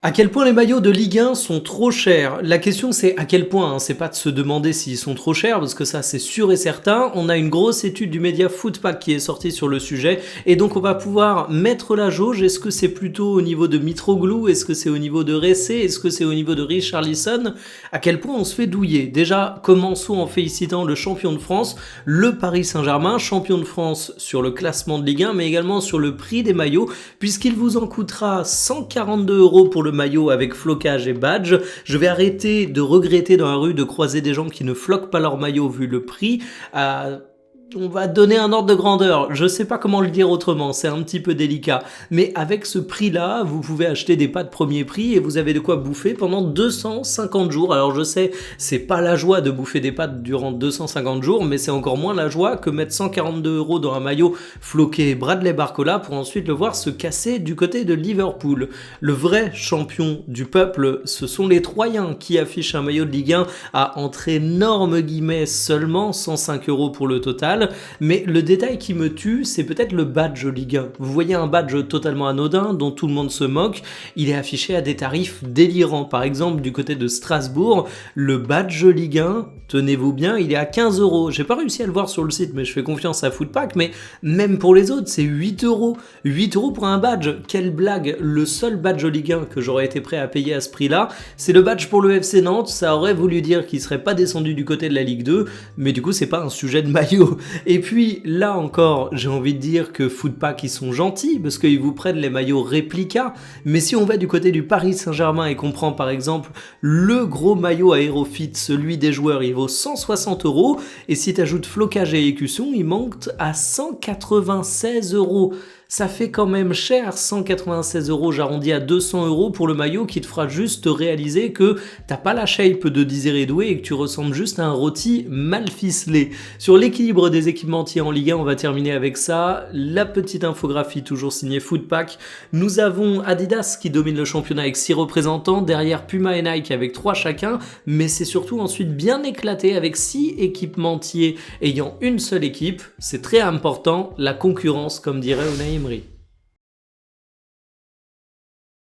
À quel point les maillots de Ligue 1 sont trop chers? La question c'est à quel point, hein, c'est pas de se demander s'ils sont trop chers, parce que ça c'est sûr et certain. On a une grosse étude du média Footpack qui est sortie sur le sujet, et donc on va pouvoir mettre la jauge. Est-ce que c'est plutôt au niveau de Mitroglou? Est-ce que c'est au niveau de Ressé? Est-ce que c'est au niveau de Richarlison? À quel point on se fait douiller? Déjà, commençons en félicitant le champion de France, le Paris Saint-Germain, champion de France sur le classement de Ligue 1, mais également sur le prix des maillots, puisqu'il vous en coûtera 142 € pour le maillot avec flocage et badge. Je vais arrêter de regretter dans la rue de croiser des gens qui ne floquent pas leur maillot vu le prix. On va donner un ordre de grandeur. Je sais pas comment le dire autrement, c'est un petit peu délicat. Mais avec ce prix-là, vous pouvez acheter des pâtes premier prix et vous avez de quoi bouffer pendant 250 jours. Alors je sais, c'est pas la joie de bouffer des pâtes durant 250 jours, mais c'est encore moins la joie que mettre 142 € dans un maillot floqué Bradley Barcola pour ensuite le voir se casser du côté de Liverpool. Le vrai champion du peuple, ce sont les Troyens qui affichent un maillot de Ligue 1 à entre énormes guillemets seulement 105 € pour le total. Mais le détail qui me tue, c'est peut-être le badge Ligue 1. Vous voyez un badge totalement anodin dont tout le monde se moque, il est affiché à des tarifs délirants. Par exemple, du côté de Strasbourg, le badge Ligue 1, tenez-vous bien, il est à 15 €. J'ai pas réussi à le voir sur le site, mais je fais confiance à Footpack, mais même pour les autres, c'est 8 €. 8 € pour un badge, quelle blague! Le seul badge Ligue 1 que j'aurais été prêt à payer à ce prix-là, c'est le badge pour le FC Nantes. Ça aurait voulu dire qu'il serait pas descendu du côté de la Ligue 2, mais du coup, c'est pas un sujet de maillot. Et puis là encore, j'ai envie de dire que Footpack ils sont gentils parce qu'ils vous prennent les maillots réplica, mais si on va du côté du Paris Saint-Germain et qu'on prend par exemple le gros maillot Aerofit, celui des joueurs, il vaut 160 €, et si tu ajoutes flocage et écusson, il monte à 196 €. Ça fait quand même cher, 196 €, j'arrondis à 200 € pour le maillot qui te fera juste réaliser que t'as pas la shape de Désiré Doué et que tu ressembles juste à un rôti mal ficelé. Sur l'équilibre des équipementiers en Ligue 1, on va terminer avec ça. La petite infographie toujours signée Footpack. Nous avons Adidas qui domine le championnat avec 6 représentants, derrière Puma et Nike avec 3 chacun, mais c'est surtout ensuite bien éclaté avec 6 équipementiers ayant une seule équipe. C'est très important, la concurrence comme dirait Unai Emery.